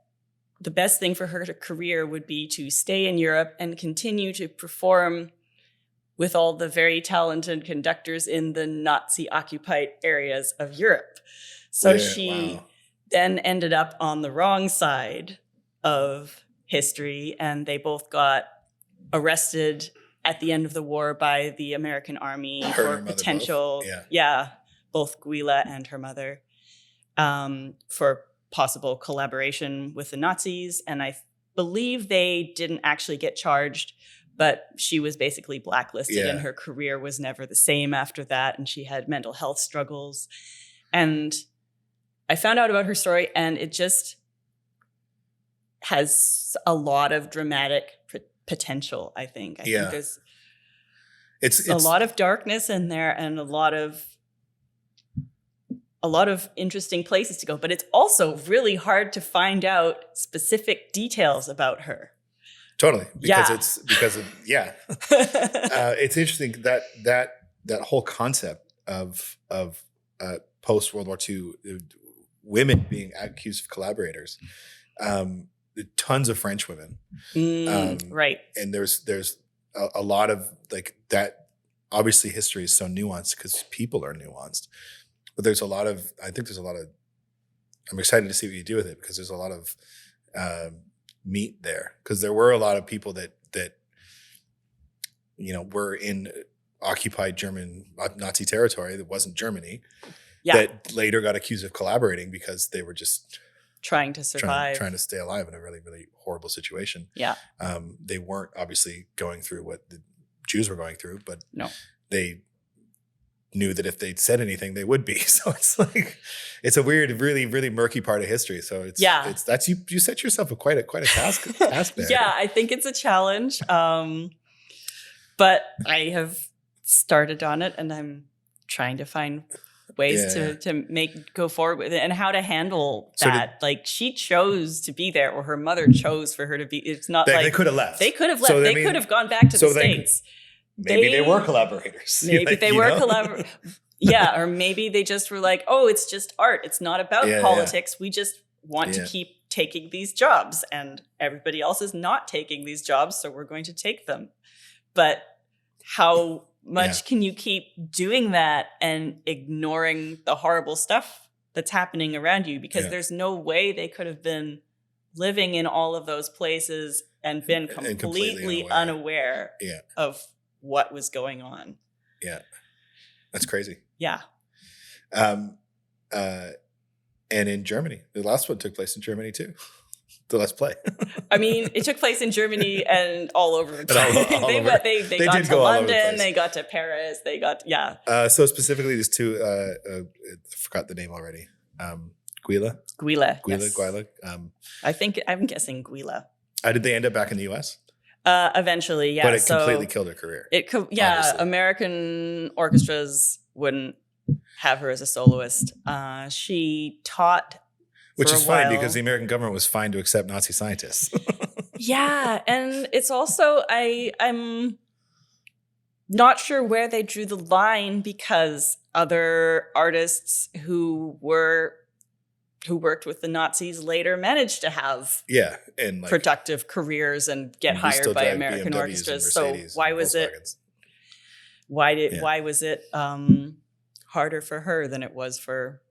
the best thing for her career would be to stay in Europe and continue to perform with all the very talented conductors in the Nazi-occupied areas of Europe. So she then ended up on the wrong side of history, and they both got arrested at the end of the war by the American army for potential, both Guila and her mother, for possible collaboration with the Nazis. And I believe they didn't actually get charged, but she was basically blacklisted and her career was never the same after that. And she had mental health struggles. And I found out about her story, and it just has a lot of dramatic potential, I think. I think there's... It's a lot of darkness in there and a lot of interesting places to go, but it's also really hard to find out specific details about her. Totally. Because it's interesting that whole concept of post World War II women being accused of collaborators. Tons of French women. Right. And there's a lot of like that. Obviously history is so nuanced because people are nuanced, but I'm excited to see what you do with it, because there's a lot of meat there, because there were a lot of people that were in occupied German Nazi territory that wasn't Germany, that later got accused of collaborating because they were just trying to survive, trying to stay alive in a really, really horrible situation. Yeah. They weren't obviously going through what the Jews were going through, but no, they knew that if they'd said anything, they would be. So it's like, it's a weird, really, really murky part of history. So it's that's you set yourself quite a task there. Yeah, I think it's a challenge. But I have started on it, and I'm trying to find ways to go forward with it, and how to handle that. Like, she chose to be there, or her mother chose for her to be. It's not like they could have left. They could have left. So they could have gone back to the States. Maybe they were collaborators. Maybe they were collaborators. Yeah, or maybe they just were like, oh, it's just art. It's not about politics. We just want to keep taking these jobs, and everybody else is not taking these jobs, so we're going to take them. But how much can you keep doing that and ignoring the horrible stuff that's happening around you? Because there's no way they could have been living in all of those places and been completely unaware of what was going on. Yeah. That's crazy. Yeah. And in Germany, the last one took place in Germany too. The last play. I mean, it took place in Germany and all over. They got to London, they got to Paris, they got, so specifically these two, I forgot the name already. Guila. Yes. I'm guessing Guila. Did they end up back in the US? Eventually, yeah. But it completely killed her career. Obviously. American orchestras wouldn't have her as a soloist. She taught, which is funny because the American government was fine to accept Nazi scientists. Yeah, and it's also I'm not sure where they drew the line, because other artists who worked with the Nazis later managed to have and like productive careers and get hired by American BMWs orchestras. So why was it? Why was it harder for her than it was for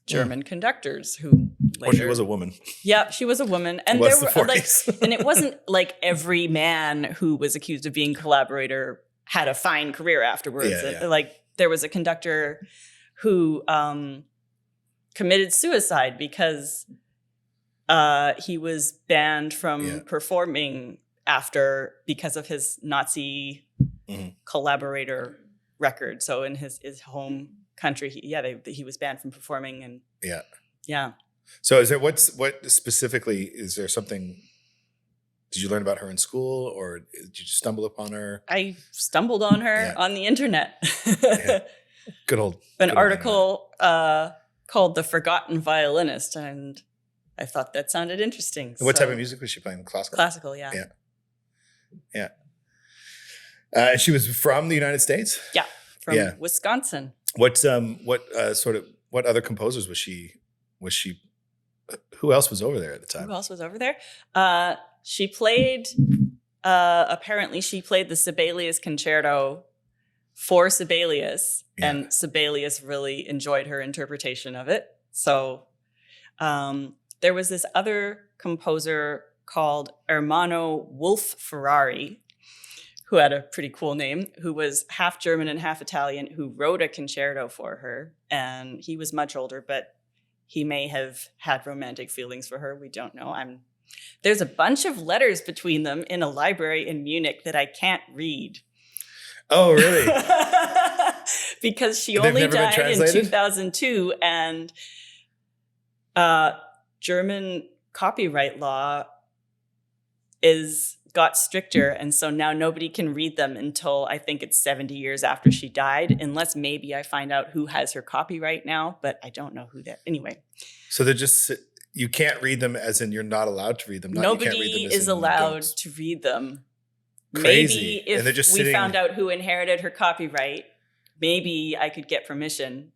German conductors who later? Or she was a woman. Yeah, she was a woman, and there were and it wasn't like every man who was accused of being a collaborator had a fine career afterwards. Like, there was a conductor who committed suicide because he was banned from performing because of his Nazi collaborator record. So in his home country, he was banned from performing, and So is there what specifically, is there something? Did you learn about her in school, or did you stumble upon her? I stumbled on her on the internet. Good old article called "The Forgotten Violinist," and I thought that sounded interesting. What type of music was she playing? Classical. Classical, yeah. She was from the United States. Yeah, from Wisconsin. What other composers was she? Who else was over there at the time? Who else was over there? She played. Apparently, she played the Sibelius Concerto for Sibelius, and Sibelius really enjoyed her interpretation of it. So there was this other composer called Hermano Wolf Ferrari, who had a pretty cool name, who was half German and half Italian, who wrote a concerto for her. And he was much older, but he may have had romantic feelings for her. We don't know. There's a bunch of letters between them in a library in Munich that I can't read. Oh, really? Because she only died in 2002, and German copyright law is got stricter. And so now nobody can read them until I think it's 70 years after she died, unless maybe I find out who has her copyright now, but I don't know who that. Anyway. So they're just, you can't read them as in you're not allowed to read them. Nobody is allowed to read them. Crazy. Maybe if and they're just we found out who inherited her copyright, maybe I could get permission.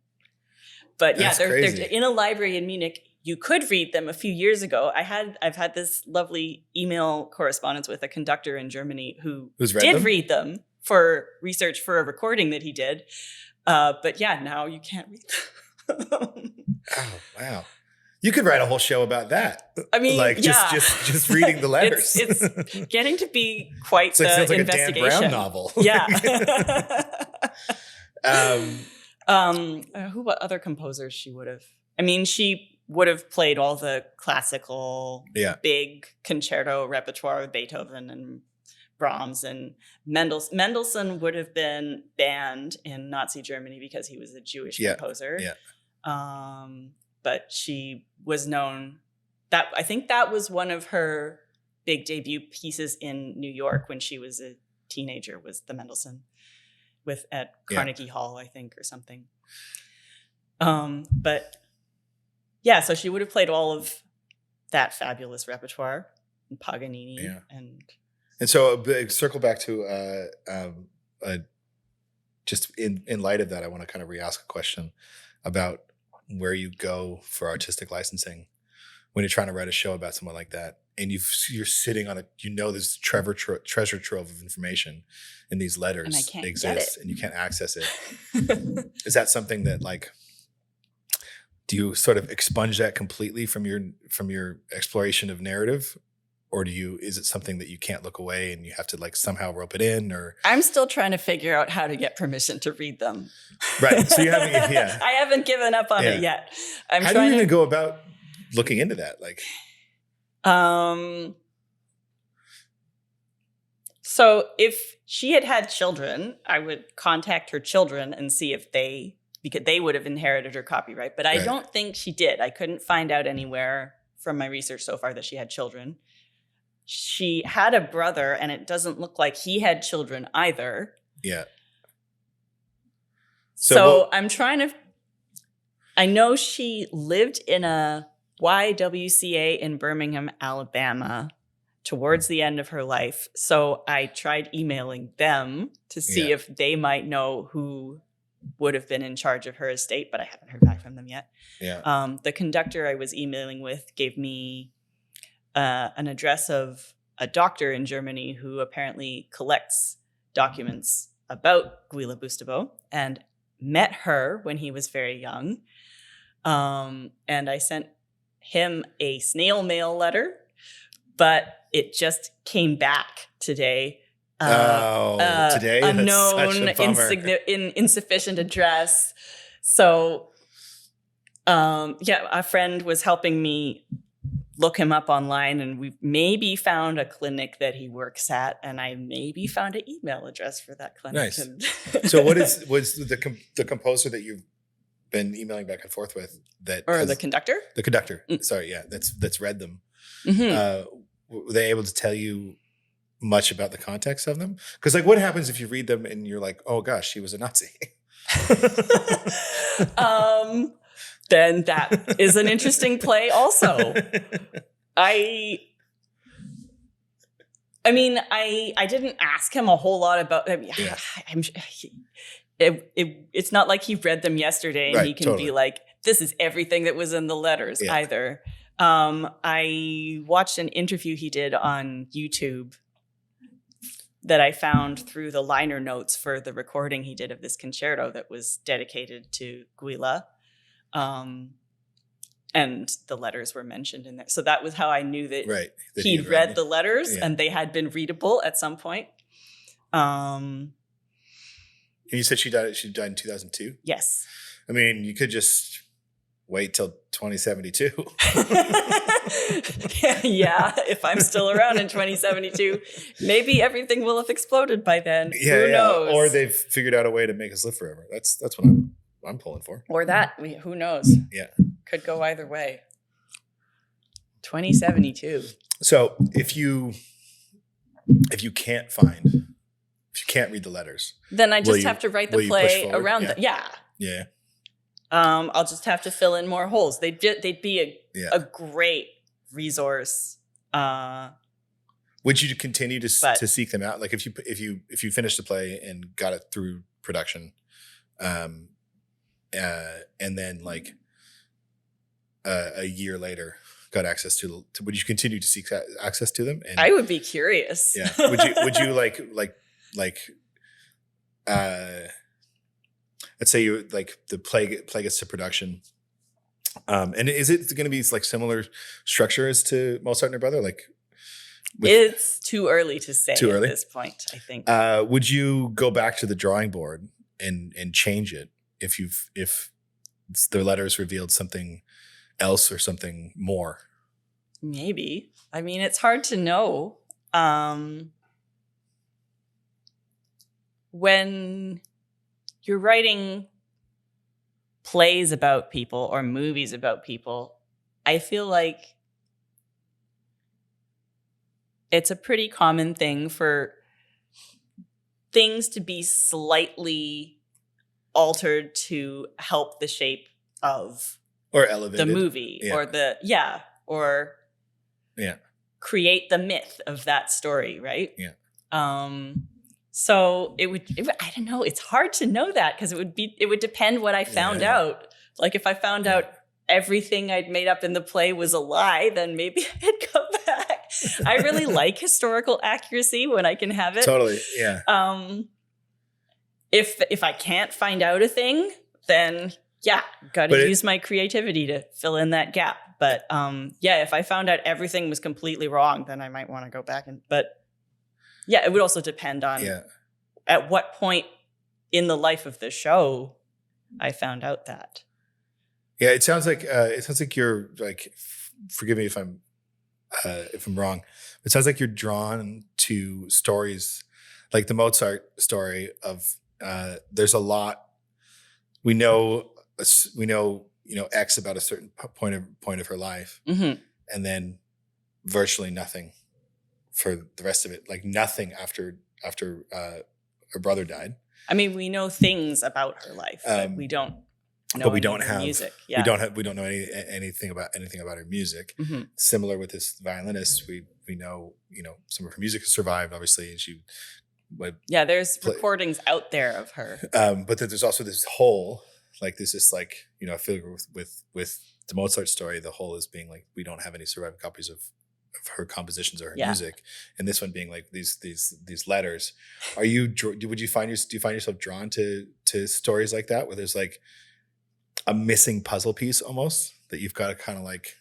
But yeah, they're in a library in Munich. You could read them a few years ago. I've had this lovely email correspondence with a conductor in Germany who read them for research for a recording that he did. But yeah, now you can't read them. Oh, wow. You could write a whole show about that. I mean, like just reading the letters. It's getting to be quite the sounds like investigation. A Dan Brown novel. Yeah. What other composers she would have? I mean, she would have played all the classical, big concerto repertoire of Beethoven and Brahms and Mendelssohn. Mendelssohn would have been banned in Nazi Germany because he was a Jewish composer. Yeah. But she was known that I think that was one of her big debut pieces in New York when she was a teenager, was the Mendelssohn at Carnegie Hall, I think, or something. But yeah, so she would have played all of that fabulous repertoire, and Paganini, and so circle back to just in light of that, I want to kind of re-ask a question about where you go for artistic licensing when you're trying to write a show about someone like that, and you're sitting on this treasure trove of information in these letters that exist, and you can't access it. Is that something that, like, do you sort of expunge that completely from your exploration of narrative, or is it something that you can't look away and you have to like somehow rope it in? Or I'm still trying to figure out how to get permission to read them. Right. So you haven't. I haven't given up on it yet. How do you even go about looking into that? Like, so if she had children, I would contact her children and see if because they would have inherited her copyright. But I don't think she did. I couldn't find out anywhere from my research so far that she had children. She had a brother, and it doesn't look like he had children either. Yeah. So I'm trying to. I know she lived in a YWCA in Birmingham, Alabama, towards the end of her life. So I tried emailing them to see if they might know who would have been in charge of her estate, but I haven't heard back from them yet. Yeah. The conductor I was emailing with gave me an address of a doctor in Germany who apparently collects documents about Guila Bustabo, and met her when he was very young. And I sent him a snail mail letter, but it just came back today. Today? Unknown, insufficient address. So, a friend was helping me look him up online, and we maybe found a clinic that he works at, and I maybe found an email address for that clinic. Nice. So was the composer that you've been emailing back and forth with the conductor? The conductor. Sorry, that's read them. Mm-hmm. Were they able to tell you much about the context of them? Because like, what happens if you read them and you're like, oh gosh, she was a Nazi? Then that is an interesting play also. I mean, I didn't ask him a whole lot about. It's not like he read them yesterday and he can be like, this is everything that was in the letters either. I watched an interview he did on YouTube that I found through the liner notes for the recording he did of this concerto that was dedicated to Guila. And the letters were mentioned in there. So that was how I knew that he'd read the letters and they had been readable at some point. And you said she died in 2002? Yes. I mean, you could just wait till 2072. Yeah, if I'm still around in 2072, maybe everything will have exploded by then. Who knows? Or they've figured out a way to make us live forever. That's what I'm pulling for. Or that. Who knows? Yeah. Could go either way. 2072. So if you if you can't read the letters, then I just have to write the play around that. Yeah. Yeah. I'll just have to fill in more holes. They'd be a great resource. Would you continue to seek them out? Like if you finished the play and got it through production, and then like a year later got access to, would you continue to seek access to them? And I would be curious. Yeah. Would you like let's say you like the play gets to production. And is it going to be like similar structure as to Mozart and her brother? Like it's too early to say at this point, I think. Would you go back to the drawing board and change it if the letters revealed something else or something more? Maybe. I mean, it's hard to know. When you're writing plays about people or movies about people, I feel like it's a pretty common thing for things to be slightly altered to help the shape of or elevated the movie or create the myth of that story, right? Yeah. So it would I don't know, it's hard to know that because it would depend what I found out. Like if I found out everything I'd made up in the play was a lie, then maybe I'd come back. I really like historical accuracy when I can have it. Totally. Yeah. If I can't find out a thing, then got to use my creativity to fill in that gap. But if I found out everything was completely wrong, then I might want to go back but it would also depend on at what point in the life of the show I found out that. Yeah, it sounds like you're like, forgive me if I'm wrong. It sounds like you're drawn to stories like the Mozart story of there's a lot we know X about a certain point of her life, mm-hmm. and then virtually nothing for the rest of it. Like nothing after her brother died. I mean, we know things about her life, but we don't know her music. Yeah. We don't know anything about her music. Mm-hmm. Similar with this violinist, we know some of her music has survived, obviously, and she there's recordings out there of her. But then there's also this whole like this is like I feel like with the Mozart story, the whole is being like we don't have any surviving copies of her compositions or her music, and this one being like these letters. Do you find yourself drawn to stories like that where there's like a missing puzzle piece almost that you've got to kind of like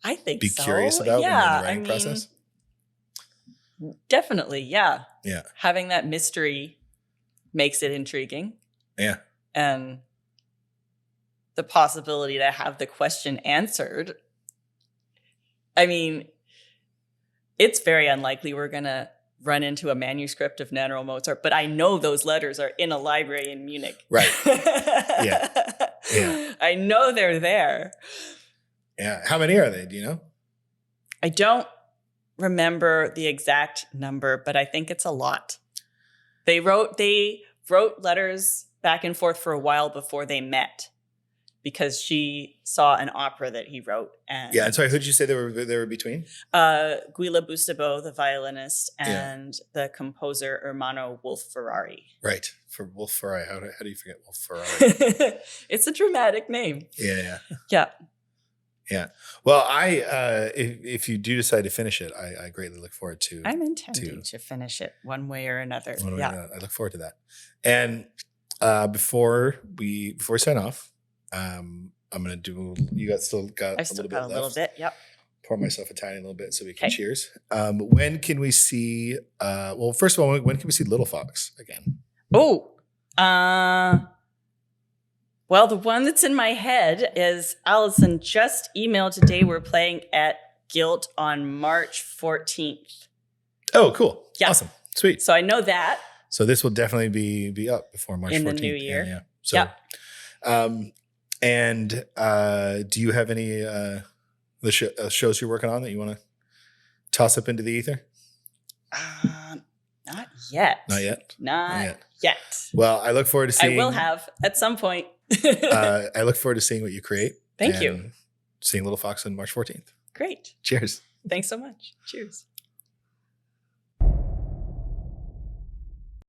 I think be curious about when you're in the writing process? Definitely, yeah. Yeah. Having that mystery makes it intriguing. Yeah. And the possibility to have the question answered. I mean, it's very unlikely we're going to run into a manuscript of Nano Mozart, but I know those letters are in a library in Munich. Right. Yeah. I know they're there. Yeah. How many are they? Do you know? I don't remember the exact number, but I think it's a lot. They wrote letters back and forth for a while before they met because she saw an opera that he wrote. And sorry, who did you say they were between? Guila Bustabo, the violinist, and the composer hermano Wolf Ferrari. Right. For Wolf Ferrari. How do you forget Wolf Ferrari? It's a dramatic name. Yeah. Yeah. Yeah. Well, if you do decide to finish it, I greatly look forward to. I'm intending to finish it one way or another. I look forward to that. And before we sign off, I'm gonna do. I've still got a little bit. Yep. Pour myself a tiny little bit so we can cheers. When can we see? Well, first of all, when can we see Little Fox again? Oh. Well, the one that's in my head is Allison just emailed today. We're playing at Guilt on March 14th. Oh, cool. Yeah. Awesome. Sweet. So I know that. So this will definitely be up before March 14th. In the new year. Yeah. So, and do you have any shows you're working on that you want to toss up into the ether? Not yet. Not yet? Not yet. Well, I look forward to seeing. I will have at some point. I look forward to seeing what you create. Thank you. Seeing Little Fox on March 14th. Great. Cheers. Thanks so much. Cheers.